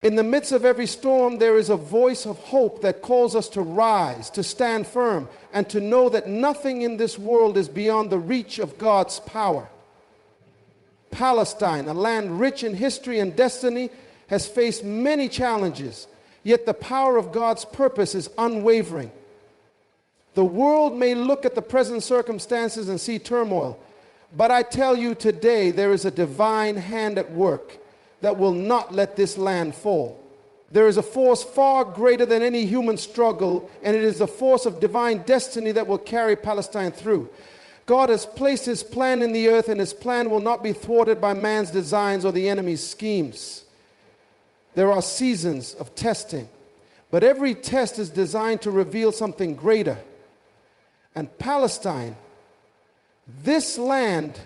In the midst of every storm, there is a voice of hope that calls us to rise, to stand firm, and to know that nothing in this world is beyond the reach of God's power. Palestine, a land rich in history and destiny, has faced many challenges, yet the power of God's purpose is unwavering. The world may look at the present circumstances and see turmoil, but I tell you today, there is a divine hand at work that will not let this land fall. There is a force far greater than any human struggle, and it is the force of divine destiny that will carry Palestine through. God has placed his plan in the earth, and his plan will not be thwarted by man's designs or the enemy's schemes. There are seasons of testing, but every test is designed to reveal something greater. And Palestine, this land,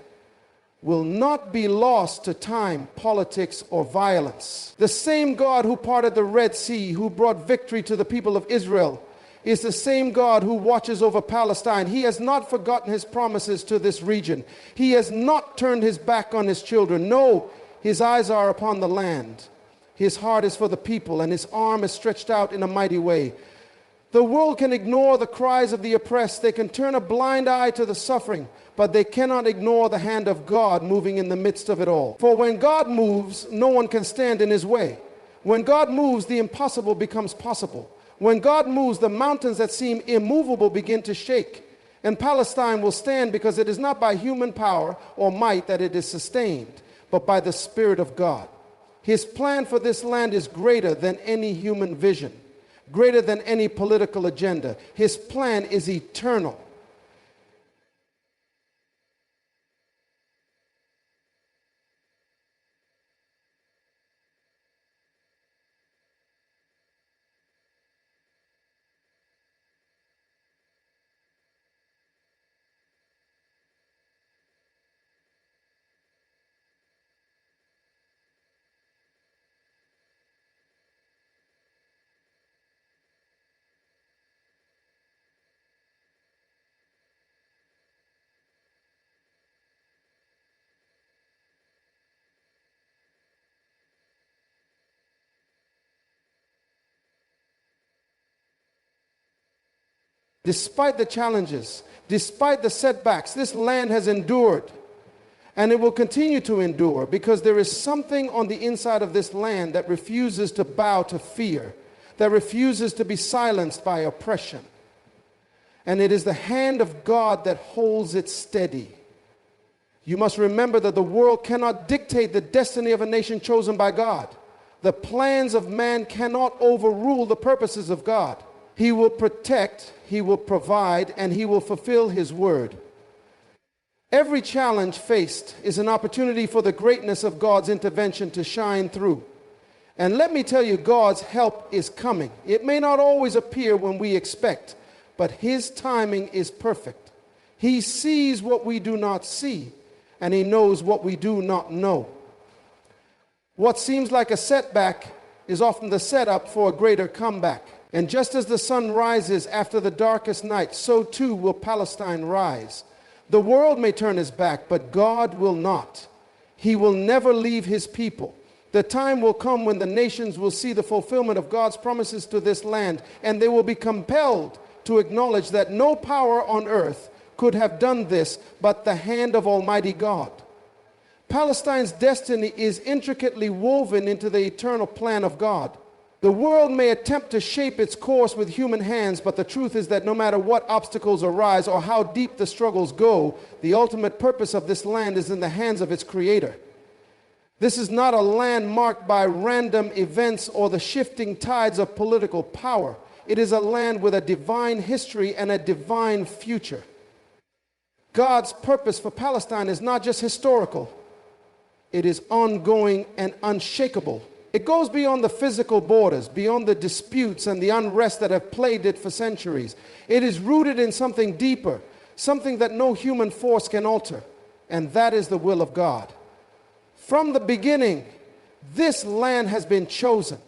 will not be lost to time, politics, or violence. The same God who parted the Red Sea, who brought victory to the people of Israel, is the same God who watches over Palestine. He has not forgotten his promises to this region. He has not turned his back on his children. No, his eyes are upon the land. His heart is for the people, and his arm is stretched out in a mighty way. The world can ignore the cries of the oppressed. They can turn a blind eye to the suffering, but they cannot ignore the hand of God moving in the midst of it all. For when God moves, no one can stand in his way. When God moves, the impossible becomes possible. When God moves, the mountains that seem immovable begin to shake. And Palestine will stand because it is not by human power or might that it is sustained, but by the Spirit of God. His plan for this land is greater than any human vision, greater than any political agenda. His plan is eternal. Despite the challenges, despite the setbacks, this land has endured, and it will continue to endure because there is something on the inside of this land that refuses to bow to fear, that refuses to be silenced by oppression. And it is the hand of God that holds it steady. You must remember that the world cannot dictate the destiny of a nation chosen by God. The plans of man cannot overrule the purposes of God. He will protect, he will provide, and he will fulfill his word. Every challenge faced is an opportunity for the greatness of God's intervention to shine through. And let me tell you, God's help is coming. It may not always appear when we expect, but his timing is perfect. He sees what we do not see, and he knows what we do not know. What seems like a setback is often the setup for a greater comeback. And just as the sun rises after the darkest night, so too will Palestine rise. The world may turn his back, but God will not. He will never leave his people. The time will come when the nations will see the fulfillment of God's promises to this land, and they will be compelled to acknowledge that no power on earth could have done this but the hand of Almighty God. Palestine's destiny is intricately woven into the eternal plan of God. The world may attempt to shape its course with human hands, but the truth is that no matter what obstacles arise or how deep the struggles go, the ultimate purpose of this land is in the hands of its creator. This is not a land marked by random events or the shifting tides of political power. It is a land with a divine history and a divine future. God's purpose for Palestine is not just historical. It is ongoing and unshakable. It goes beyond the physical borders, beyond the disputes and the unrest that have plagued it for centuries. It is rooted in something deeper, something that no human force can alter, and that is the will of God. From the beginning, this land has been chosen.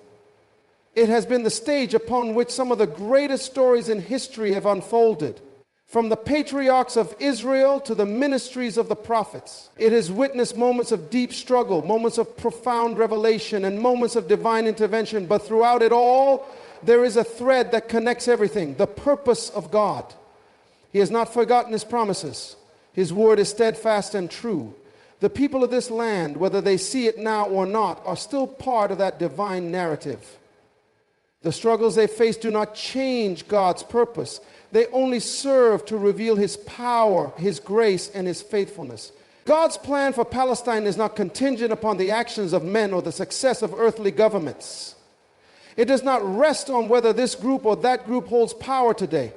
It has been the stage upon which some of the greatest stories in history have unfolded. From the patriarchs of Israel to the ministries of the prophets, it has witnessed moments of deep struggle, moments of profound revelation, and moments of divine intervention. But throughout it all, there is a thread that connects everything: the purpose of God. He has not forgotten his promises. His word is steadfast and true. The people of this land, whether they see it now or not, are still part of that divine narrative. The struggles they face do not change God's purpose. They only serve to reveal his power, his grace, and his faithfulness. God's plan for Palestine is not contingent upon the actions of men or the success of earthly governments. It does not rest on whether this group or that group holds power today.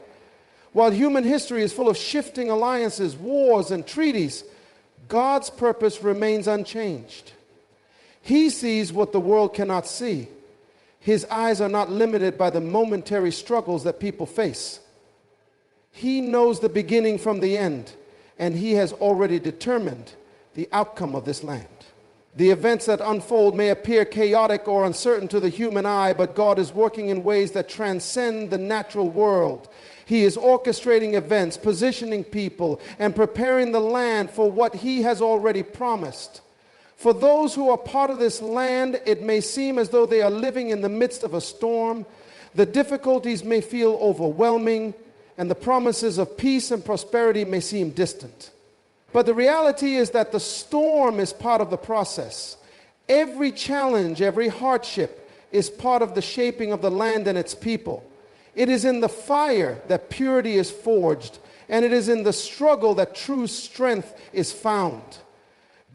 While human history is full of shifting alliances, wars, and treaties, God's purpose remains unchanged. He sees what the world cannot see. His eyes are not limited by the momentary struggles that people face. He knows the beginning from the end, and he has already determined the outcome of this land. The events that unfold may appear chaotic or uncertain to the human eye, but God is working in ways that transcend the natural world. He is orchestrating events, positioning people, and preparing the land for what he has already promised. For those who are part of this land, it may seem as though they are living in the midst of a storm. The difficulties may feel overwhelming, and the promises of peace and prosperity may seem distant. But the reality is that the storm is part of the process. Every challenge, every hardship is part of the shaping of the land and its people. It is in the fire that purity is forged, and it is in the struggle that true strength is found.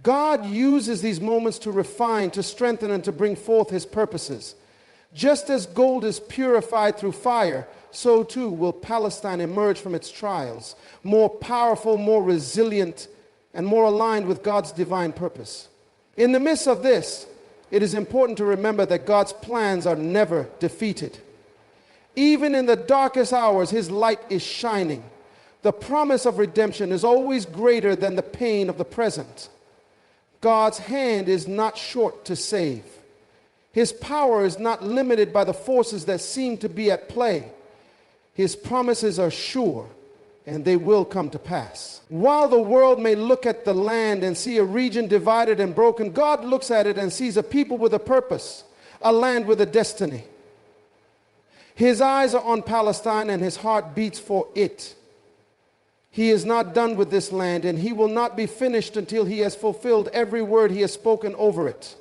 God uses these moments to refine, to strengthen, and to bring forth his purposes. Just as gold is purified through fire, so too will Palestine emerge from its trials, more powerful, more resilient, and more aligned with God's divine purpose. In the midst of this, it is important to remember that God's plans are never defeated. Even in the darkest hours, his light is shining. The promise of redemption is always greater than the pain of the present. God's hand is not short to save. His power is not limited by the forces that seem to be at play. His promises are sure, and they will come to pass. While the world may look at the land and see a region divided and broken, God looks at it and sees a people with a purpose, a land with a destiny. His eyes are on Palestine, and his heart beats for it. He is not done with this land, and he will not be finished until he has fulfilled every word he has spoken over it.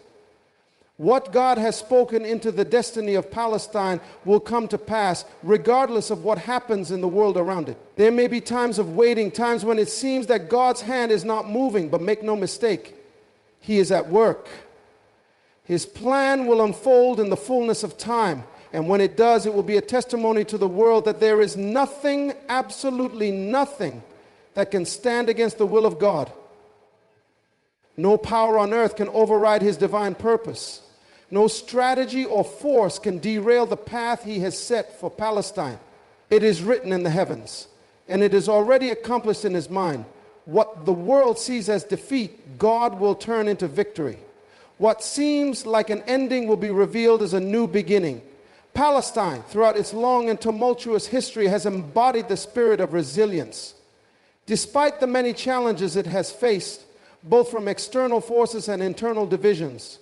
What God has spoken into the destiny of Palestine will come to pass, regardless of what happens in the world around it. There may be times of waiting, times when it seems that God's hand is not moving, but make no mistake, he is at work. His plan will unfold in the fullness of time. And when it does, it will be a testimony to the world that there is nothing, absolutely nothing, that can stand against the will of God. No power on earth can override his divine purpose. No strategy or force can derail the path he has set for Palestine. It is written in the heavens, and it is already accomplished in his mind. What the world sees as defeat, God will turn into victory. What seems like an ending will be revealed as a new beginning. Palestine, throughout its long and tumultuous history, has embodied the spirit of resilience. Despite the many challenges it has faced, both from external forces and internal divisions,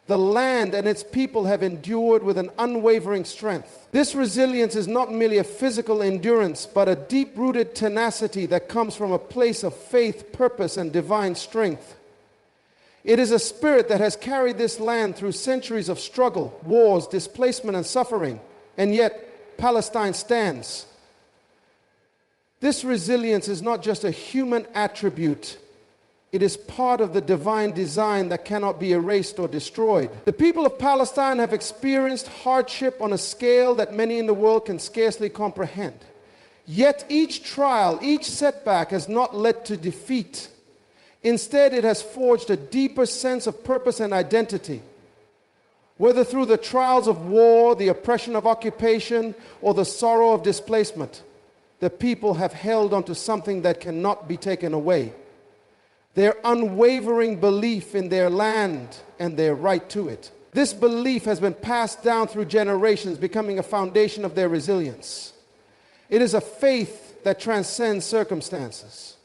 the land and its people have endured with an unwavering strength. This resilience is not merely a physical endurance, but a deep-rooted tenacity that comes from a place of faith, purpose, and divine strength. It is a spirit that has carried this land through centuries of struggle, wars, displacement, and suffering, and yet Palestine stands. This resilience is not just a human attribute. It is part of the divine design that cannot be erased or destroyed. The people of Palestine have experienced hardship on a scale that many in the world can scarcely comprehend. Yet each trial, each setback has not led to defeat. Instead, it has forged a deeper sense of purpose and identity. Whether through the trials of war, the oppression of occupation, or the sorrow of displacement, the people have held onto something that cannot be taken away: their unwavering belief in their land and their right to it. This belief has been passed down through generations, becoming a foundation of their resilience. It is a faith that transcends circumstances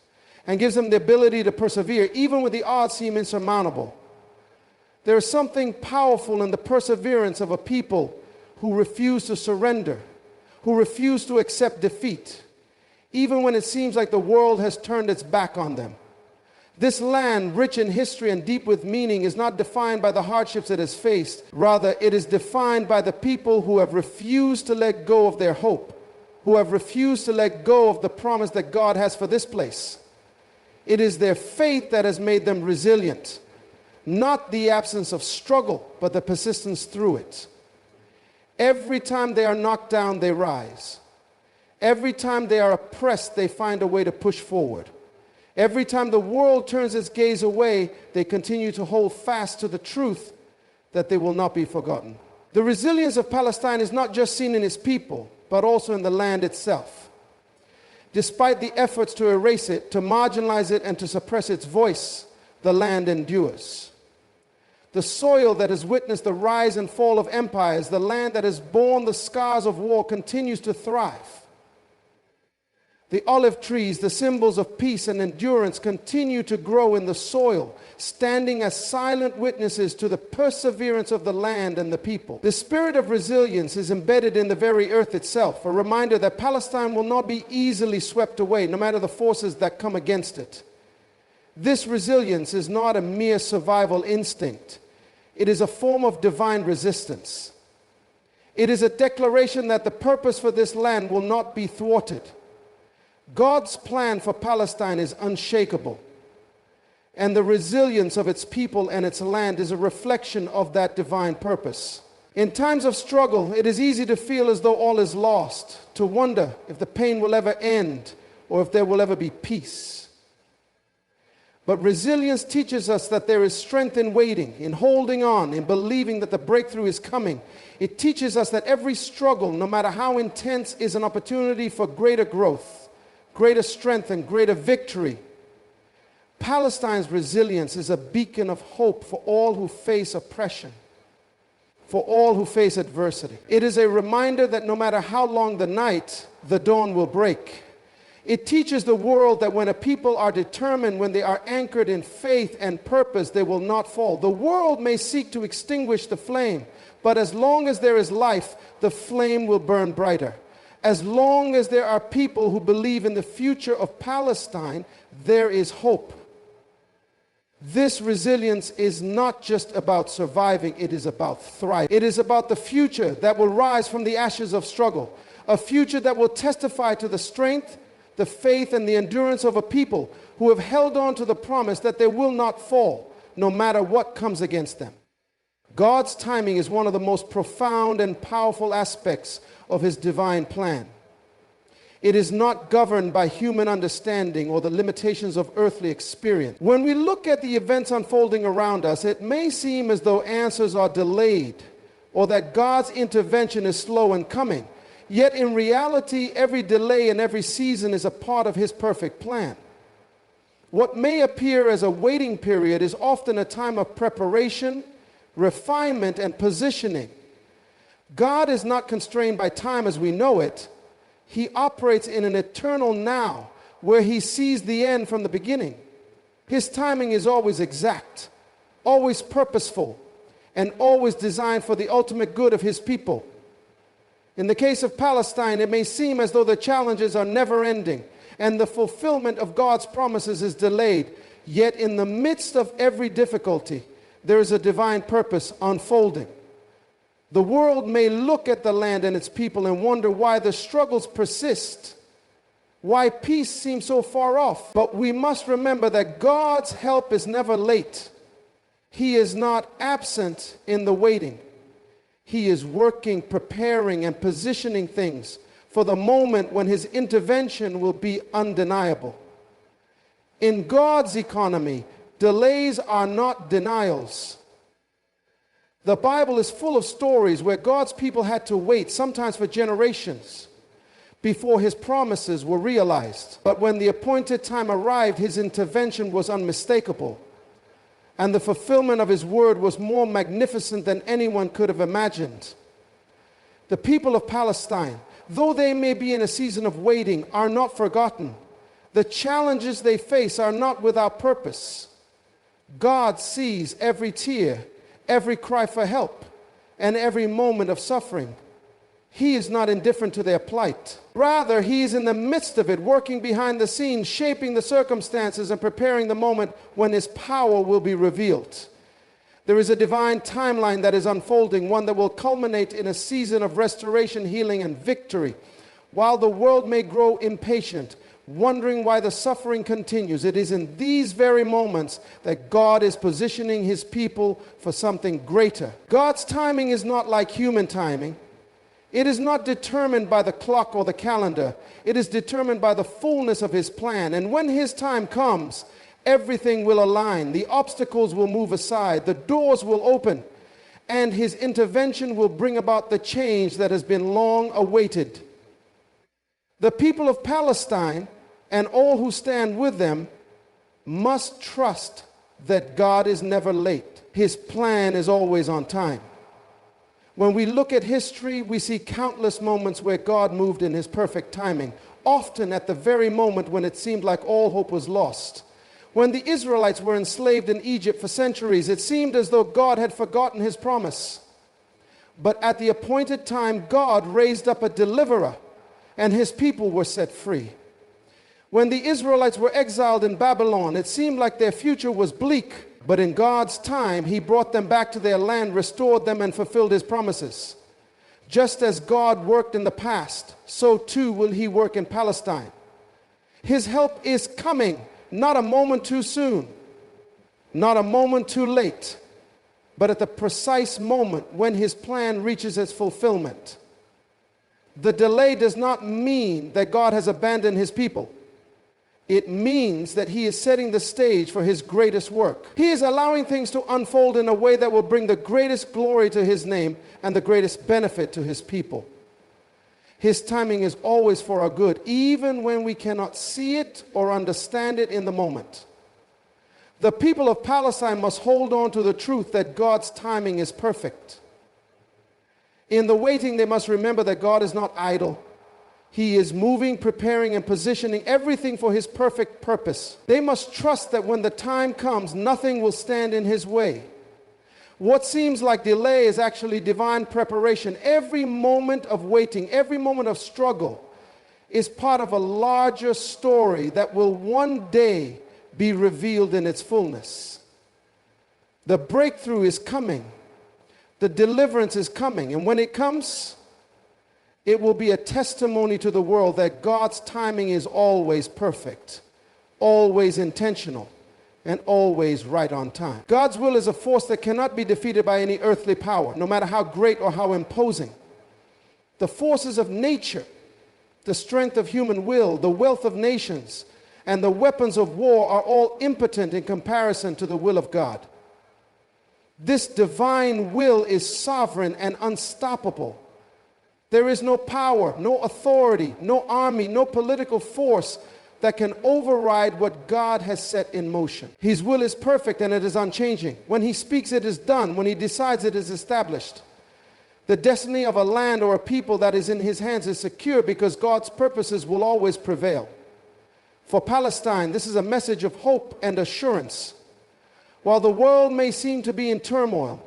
and gives them the ability to persevere, even when the odds seem insurmountable. There is something powerful in the perseverance of a people who refuse to surrender, who refuse to accept defeat, even when it seems like the world has turned its back on them. This land, rich in history and deep with meaning, is not defined by the hardships it has faced. Rather, it is defined by the people who have refused to let go of their hope, who have refused to let go of the promise that God has for this place. It is their faith that has made them resilient, not the absence of struggle, but the persistence through it. Every time they are knocked down, they rise. Every time they are oppressed, they find a way to push forward. Every time the world turns its gaze away, they continue to hold fast to the truth that they will not be forgotten. The resilience of Palestine is not just seen in its people, but also in the land itself. Despite the efforts to erase it, to marginalize it, and to suppress its voice, the land endures. The soil that has witnessed the rise and fall of empires, the land that has borne the scars of war, continues to thrive. The olive trees, the symbols of peace and endurance, continue to grow in the soil, standing as silent witnesses to the perseverance of the land and the people. The spirit of resilience is embedded in the very earth itself, a reminder that Palestine will not be easily swept away, no matter the forces that come against it. This resilience is not a mere survival instinct. It is a form of divine resistance. It is a declaration that the purpose for this land will not be thwarted. God's plan for Palestine is unshakable, and the resilience of its people and its land is a reflection of that divine purpose. In times of struggle, it is easy to feel as though all is lost, to wonder if the pain will ever end or if there will ever be peace. But resilience teaches us that there is strength in waiting, in holding on, in believing that the breakthrough is coming. It teaches us that every struggle, no matter how intense, is an opportunity for greater growth, greater strength, and greater victory. Palestine's resilience is a beacon of hope for all who face oppression, for all who face adversity. It is a reminder that no matter how long the night, the dawn will break. It teaches the world that when a people are determined, when they are anchored in faith and purpose, they will not fall. The world may seek to extinguish the flame, but as long as there is life, the flame will burn brighter. As long as there are people who believe in the future of Palestine, there is hope. This resilience is not just about surviving, it is about thriving. It is about the future that will rise from the ashes of struggle, a future that will testify to the strength, the faith, and the endurance of a people who have held on to the promise that they will not fall, no matter what comes against them. God's timing is one of the most profound and powerful aspects of his divine plan. It is not governed by human understanding or the limitations of earthly experience. When we look at the events unfolding around us, it may seem as though answers are delayed or that God's intervention is slow in coming. Yet in reality, every delay and every season is a part of his perfect plan. What may appear as a waiting period is often a time of preparation, refinement, and positioning. God is not constrained by time as we know it. He operates in an eternal now where he sees the end from the beginning. His timing is always exact, always purposeful, and always designed for the ultimate good of his people. In the case of Palestine, it may seem as though the challenges are never ending and the fulfillment of God's promises is delayed. Yet in the midst of every difficulty, there is a divine purpose unfolding. The world may look at the land and its people and wonder why the struggles persist, why peace seems so far off. But we must remember that God's help is never late. He is not absent in the waiting. He is working, preparing, and positioning things for the moment when his intervention will be undeniable. In God's economy, delays are not denials. The Bible is full of stories where God's people had to wait, sometimes for generations, before his promises were realized. But when the appointed time arrived, his intervention was unmistakable, and the fulfillment of his word was more magnificent than anyone could have imagined. The people of Palestine, though they may be in a season of waiting, are not forgotten. The challenges they face are not without purpose. God sees every tear, every cry for help, and every moment of suffering. He is not indifferent to their plight. Rather, He is in the midst of it, working behind the scenes, shaping the circumstances and preparing the moment when His power will be revealed. There is a divine timeline that is unfolding, one that will culminate in a season of restoration, healing, and victory. While the world may grow impatient, wondering why the suffering continues, it is in these very moments that God is positioning His people for something greater. God's timing is not like human timing. It is not determined by the clock or the calendar. It is determined by the fullness of His plan. And when His time comes, everything will align. The obstacles will move aside. The doors will open. And His intervention will bring about the change that has been long awaited. The people of Palestine and all who stand with them must trust that God is never late. His plan is always on time. When we look at history, we see countless moments where God moved in His perfect timing, often at the very moment when it seemed like all hope was lost. When the Israelites were enslaved in Egypt for centuries, it seemed as though God had forgotten His promise. But at the appointed time, God raised up a deliverer, and His people were set free. When the Israelites were exiled in Babylon, it seemed like their future was bleak. But in God's time, He brought them back to their land, restored them, and fulfilled His promises. Just as God worked in the past, so too will He work in Palestine. His help is coming, not a moment too soon, not a moment too late, but at the precise moment when His plan reaches its fulfillment. The delay does not mean that God has abandoned His people. It means that He is setting the stage for His greatest work. He is allowing things to unfold in a way that will bring the greatest glory to His name and the greatest benefit to His people. His timing is always for our good, even when we cannot see it or understand it in the moment. The people of Palestine must hold on to the truth that God's timing is perfect. In the waiting, they must remember that God is not idle. He is moving, preparing, and positioning everything for His perfect purpose. They must trust that when the time comes, nothing will stand in His way. What seems like delay is actually divine preparation. Every moment of waiting, every moment of struggle is part of a larger story that will one day be revealed in its fullness. The breakthrough is coming. The deliverance is coming. And when it comes, it will be a testimony to the world that God's timing is always perfect, always intentional, and always right on time. God's will is a force that cannot be defeated by any earthly power, no matter how great or how imposing. The forces of nature, the strength of human will, the wealth of nations, and the weapons of war are all impotent in comparison to the will of God. This divine will is sovereign and unstoppable. There is no power, no authority, no army, no political force that can override what God has set in motion. His will is perfect and it is unchanging. When He speaks, it is done. When He decides, it is established. The destiny of a land or a people that is in His hands is secure because God's purposes will always prevail. For Palestine, this is a message of hope and assurance. While the world may seem to be in turmoil,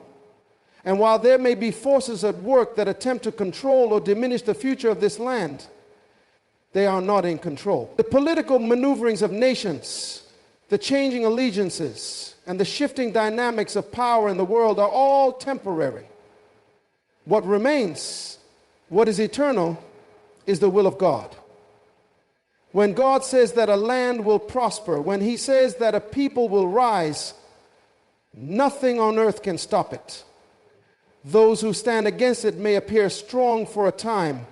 and while there may be forces at work that attempt to control or diminish the future of this land, they are not in control. The political maneuverings of nations, the changing allegiances, and the shifting dynamics of power in the world are all temporary. What remains, what is eternal, is the will of God. When God says that a land will prosper, when He says that a people will rise, nothing on earth can stop it. Those who stand against it may appear strong for a time,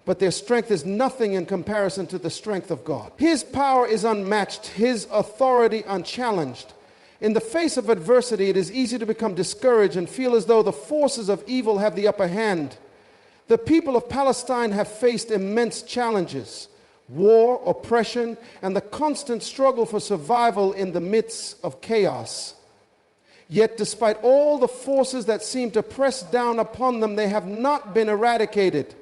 but their strength is nothing in comparison to the strength of God. His power is unmatched, His authority unchallenged. In the face of adversity, it is easy to become discouraged and feel as though the forces of evil have the upper hand. The people of Palestine have faced immense challenges: war, oppression, and the constant struggle for survival in the midst of chaos. Yet despite all the forces that seem to press down upon them, they have not been eradicated.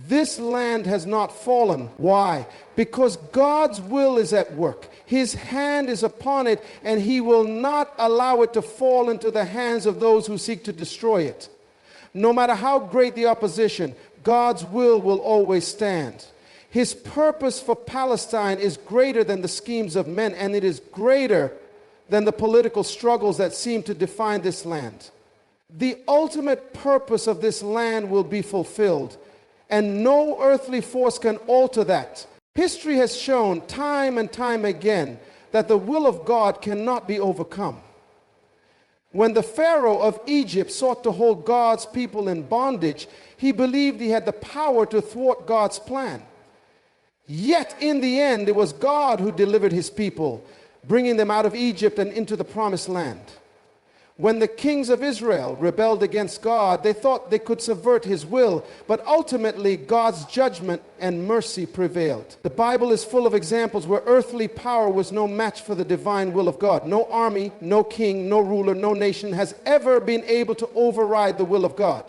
This land has not fallen. Why? Because God's will is at work. His hand is upon it, and he will not allow it to fall into the hands of those who seek to destroy it. No matter how great the opposition, God's will always stand. His purpose for Palestine is greater than the schemes of men, and it is greater than the political struggles that seem to define this land. The ultimate purpose of this land will be fulfilled, and no earthly force can alter that. History has shown time and time again that the will of God cannot be overcome. When the Pharaoh of Egypt sought to hold God's people in bondage, he believed he had the power to thwart God's plan. Yet in the end, it was God who delivered his people, bringing them out of Egypt and into the promised land. When the kings of Israel rebelled against God, they thought they could subvert his will, but ultimately God's judgment and mercy prevailed. The Bible is full of examples where earthly power was no match for the divine will of God. No army, no king, no ruler, no nation has ever been able to override the will of God.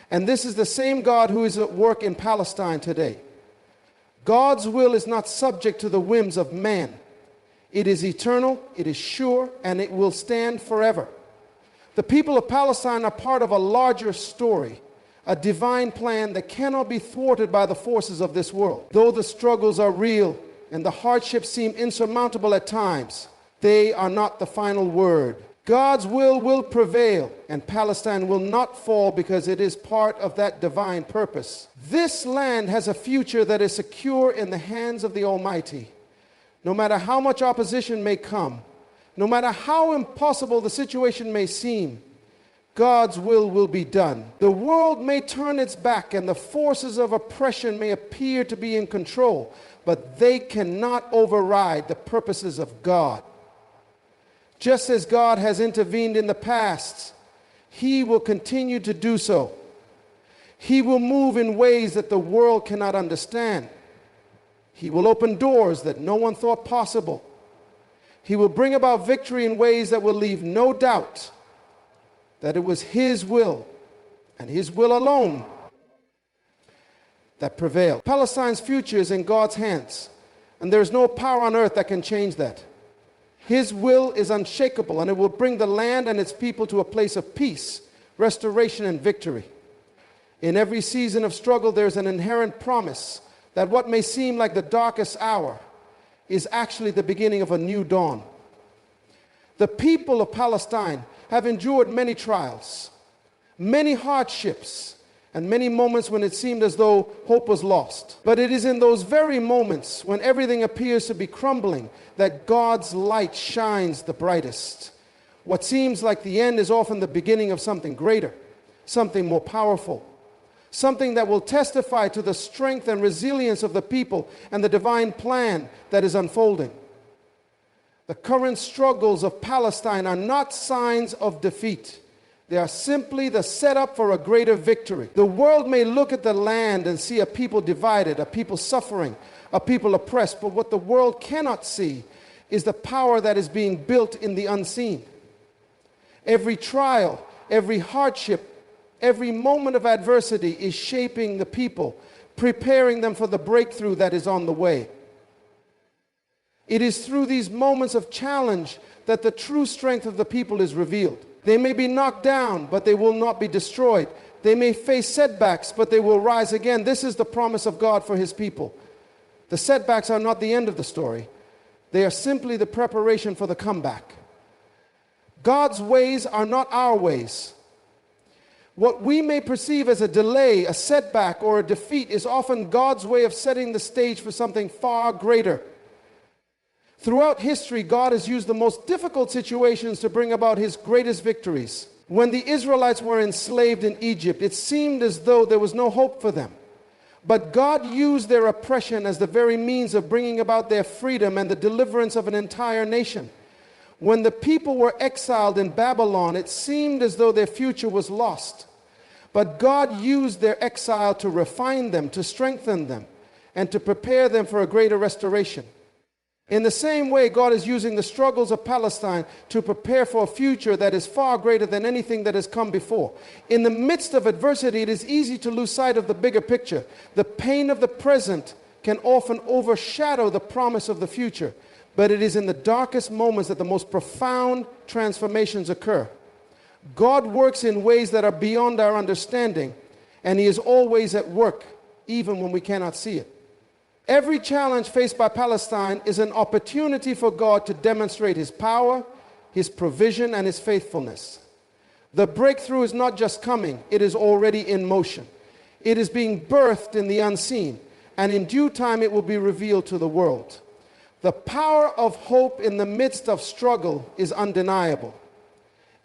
And this is the same God who is at work in Palestine today. God's will is not subject to the whims of man. It is eternal, it is sure, and it will stand forever. The people of Palestine are part of a larger story, a divine plan that cannot be thwarted by the forces of this world. Though the struggles are real and the hardships seem insurmountable at times, they are not the final word. God's will prevail, and Palestine will not fall because it is part of that divine purpose. This land has a future that is secure in the hands of the Almighty. No matter how much opposition may come, no matter how impossible the situation may seem, God's will be done. The world may turn its back and the forces of oppression may appear to be in control, but they cannot override the purposes of God. Just as God has intervened in the past, he will continue to do so. He will move in ways that the world cannot understand. He will open doors that no one thought possible. He will bring about victory in ways that will leave no doubt that it was his will and his will alone that prevailed. Palestine's future is in God's hands, and there is no power on earth that can change that. His will is unshakable, and it will bring the land and its people to a place of peace, restoration, and victory. In every season of struggle, there is an inherent promise that what may seem like the darkest hour is actually the beginning of a new dawn. The people of Palestine have endured many trials, many hardships, and many moments when it seemed as though hope was lost. But it is in those very moments when everything appears to be crumbling that God's light shines the brightest. What seems like the end is often the beginning of something greater, something more powerful, something that will testify to the strength and resilience of the people and the divine plan that is unfolding. The current struggles of Palestine are not signs of defeat. They are simply the setup for a greater victory. The world may look at the land and see a people divided, a people suffering, a people oppressed, but what the world cannot see is the power that is being built in the unseen. Every trial, every hardship, every moment of adversity is shaping the people, preparing them for the breakthrough that is on the way. It is through these moments of challenge that the true strength of the people is revealed. They may be knocked down, but they will not be destroyed. They may face setbacks, but they will rise again. This is the promise of God for his people. The setbacks are not the end of the story. They are simply the preparation for the comeback. God's ways are not our ways. What we may perceive as a delay, a setback, or a defeat is often God's way of setting the stage for something far greater. Throughout history, God has used the most difficult situations to bring about his greatest victories. When the Israelites were enslaved in Egypt, it seemed as though there was no hope for them. But God used their oppression as the very means of bringing about their freedom and the deliverance of an entire nation. When the people were exiled in Babylon, it seemed as though their future was lost. But God used their exile to refine them, to strengthen them, and to prepare them for a greater restoration. In the same way, God is using the struggles of Palestine to prepare for a future that is far greater than anything that has come before. In the midst of adversity, it is easy to lose sight of the bigger picture. The pain of the present can often overshadow the promise of the future, but it is in the darkest moments that the most profound transformations occur. God works in ways that are beyond our understanding, and He is always at work, even when we cannot see it. Every challenge faced by Palestine is an opportunity for God to demonstrate His power, His provision, and His faithfulness. The breakthrough is not just coming, it is already in motion. It is being birthed in the unseen, and in due time it will be revealed to the world. The power of hope in the midst of struggle is undeniable.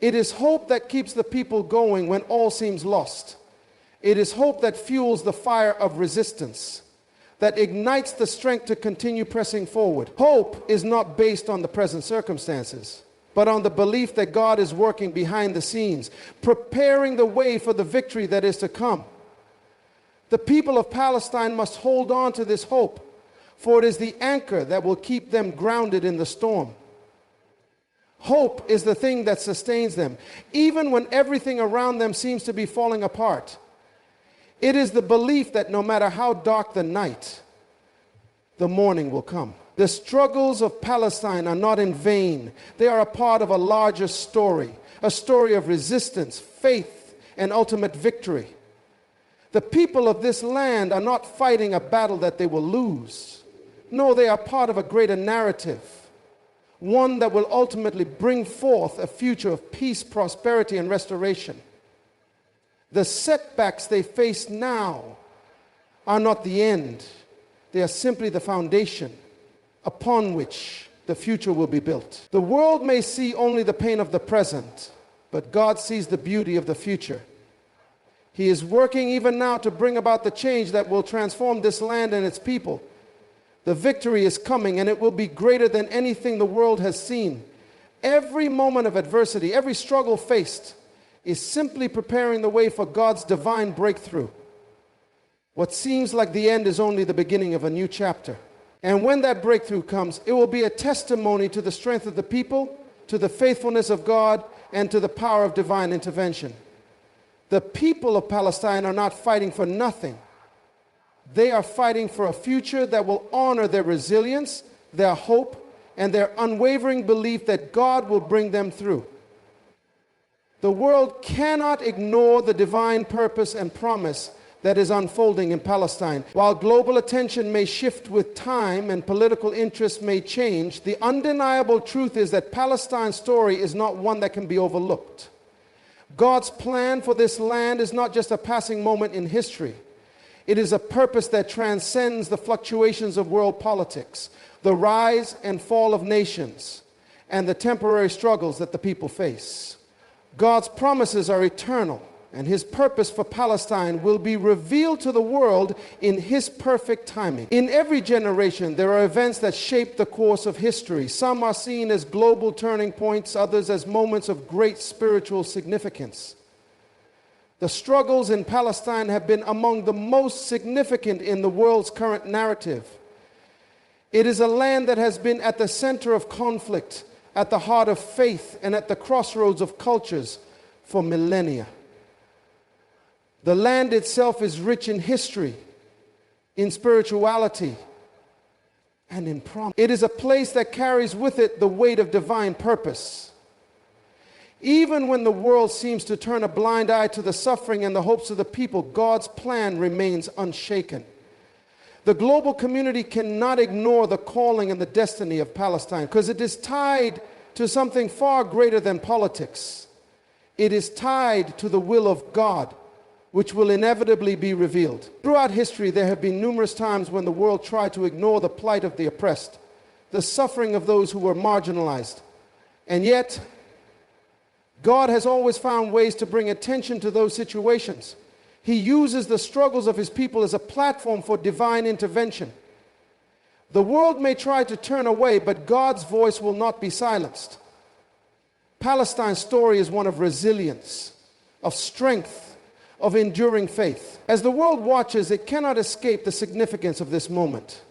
It is hope that keeps the people going when all seems lost. It is hope that fuels the fire of resistance, that ignites the strength to continue pressing forward. Hope is not based on the present circumstances, but on the belief that God is working behind the scenes, preparing the way for the victory that is to come. The people of Palestine must hold on to this hope, for it is the anchor that will keep them grounded in the storm. Hope is the thing that sustains them, even when everything around them seems to be falling apart. It is the belief that no matter how dark the night, the morning will come. The struggles of Palestine are not in vain. They are a part of a larger story, a story of resistance, faith, and ultimate victory. The people of this land are not fighting a battle that they will lose. No, they are part of a greater narrative, one that will ultimately bring forth a future of peace, prosperity, and restoration. The setbacks they face now are not the end. They are simply the foundation upon which the future will be built. The world may see only the pain of the present, but God sees the beauty of the future. He is working even now to bring about the change that will transform this land and its people. The victory is coming, and it will be greater than anything the world has seen. Every moment of adversity, every struggle faced, is simply preparing the way for God's divine breakthrough. What seems like the end is only the beginning of a new chapter. And when that breakthrough comes, it will be a testimony to the strength of the people, to the faithfulness of God, and to the power of divine intervention. The people of Palestine are not fighting for nothing. They are fighting for a future that will honor their resilience, their hope, and their unwavering belief that God will bring them through. The world cannot ignore the divine purpose and promise that is unfolding in Palestine. While global attention may shift with time and political interests may change, the undeniable truth is that Palestine's story is not one that can be overlooked. God's plan for this land is not just a passing moment in history. It is a purpose that transcends the fluctuations of world politics, the rise and fall of nations, and the temporary struggles that the people face. God's promises are eternal, and His purpose for Palestine will be revealed to the world in His perfect timing. In every generation, there are events that shape the course of history. Some are seen as global turning points, others as moments of great spiritual significance. The struggles in Palestine have been among the most significant in the world's current narrative. It is a land that has been at the center of conflict, at the heart of faith, and at the crossroads of cultures for millennia. The land itself is rich in history, in spirituality, and in promise. It is a place that carries with it the weight of divine purpose. Even when the world seems to turn a blind eye to the suffering and the hopes of the people, God's plan remains unshaken. The global community cannot ignore the calling and the destiny of Palestine because it is tied to something far greater than politics. It is tied to the will of God, which will inevitably be revealed. Throughout history, there have been numerous times when the world tried to ignore the plight of the oppressed, the suffering of those who were marginalized. And yet, God has always found ways to bring attention to those situations. He uses the struggles of His people as a platform for divine intervention. The world may try to turn away, but God's voice will not be silenced. Palestine's story is one of resilience, of strength, of enduring faith. As the world watches, it cannot escape the significance of this moment.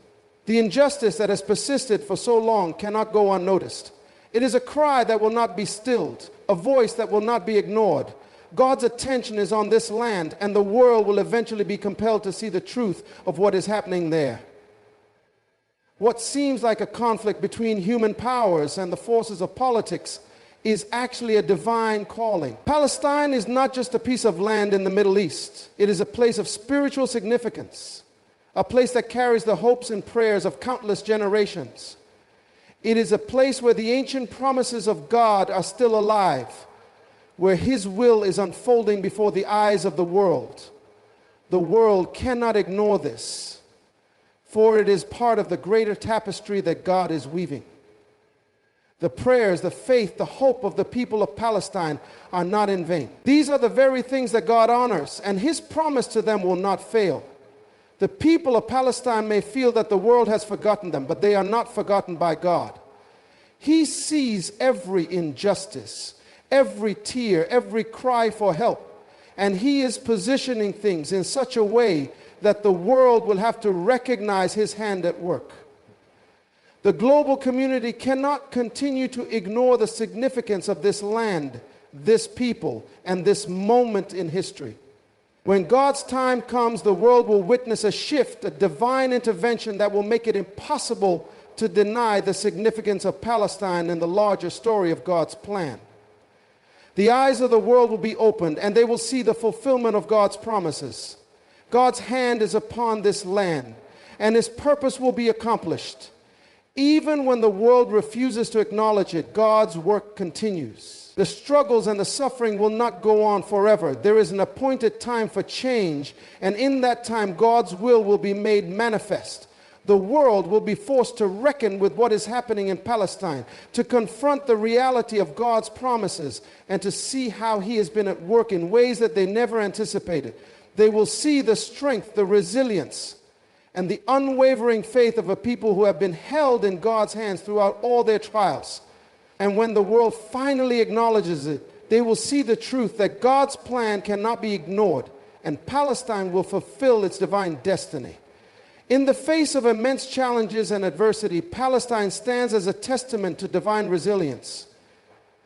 The injustice that has persisted for so long cannot go unnoticed. It is a cry that will not be stilled, a voice that will not be ignored. God's attention is on this land, and the world will eventually be compelled to see the truth of what is happening there. What seems like a conflict between human powers and the forces of politics is actually a divine calling. Palestine is not just a piece of land in the Middle East. It is a place of spiritual significance, a place that carries the hopes and prayers of countless generations. It is a place where the ancient promises of God are still alive, where His will is unfolding before the eyes of the world. The world cannot ignore this, for it is part of the greater tapestry that God is weaving. The prayers, the faith, the hope of the people of Palestine are not in vain. These are the very things that God honors, and His promise to them will not fail. The people of Palestine may feel that the world has forgotten them, but they are not forgotten by God. He sees every injustice, every tear, every cry for help, and He is positioning things in such a way that the world will have to recognize His hand at work. The global community cannot continue to ignore the significance of this land, this people, and this moment in history. When God's time comes, the world will witness a shift, a divine intervention that will make it impossible to deny the significance of Palestine in the larger story of God's plan. The eyes of the world will be opened, and they will see the fulfillment of God's promises. God's hand is upon this land, and His purpose will be accomplished. Even when the world refuses to acknowledge it, God's work continues. The struggles and the suffering will not go on forever. There is an appointed time for change, and in that time, God's will be made manifest. The world will be forced to reckon with what is happening in Palestine, to confront the reality of God's promises, and to see how He has been at work in ways that they never anticipated. They will see the strength, the resilience, and the unwavering faith of a people who have been held in God's hands throughout all their trials. And when the world finally acknowledges it, they will see the truth that God's plan cannot be ignored, and Palestine will fulfill its divine destiny. In the face of immense challenges and adversity, Palestine stands as a testament to divine resilience,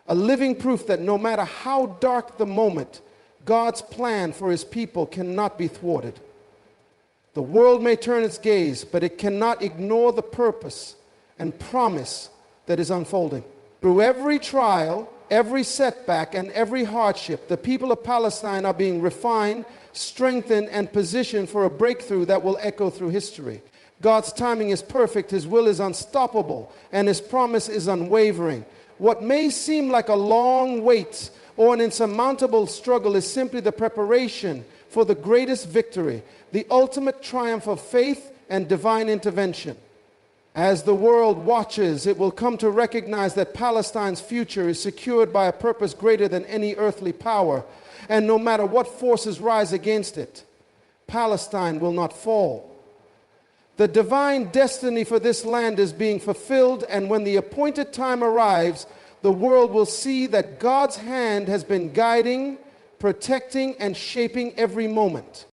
a living proof that no matter how dark the moment, God's plan for His people cannot be thwarted. The world may turn its gaze, but it cannot ignore the purpose and promise that is unfolding. Through every trial, every setback, and every hardship, the people of Palestine are being refined, strengthened, and positioned for a breakthrough that will echo through history. God's timing is perfect, His will is unstoppable, and His promise is unwavering. What may seem like a long wait or an insurmountable struggle is simply the preparation for the greatest victory, the ultimate triumph of faith and divine intervention. As the world watches, it will come to recognize that Palestine's future is secured by a purpose greater than any earthly power, and no matter what forces rise against it, Palestine will not fall. The divine destiny for this land is being fulfilled, and when the appointed time arrives, the world will see that God's hand has been guiding, protecting, and shaping every moment.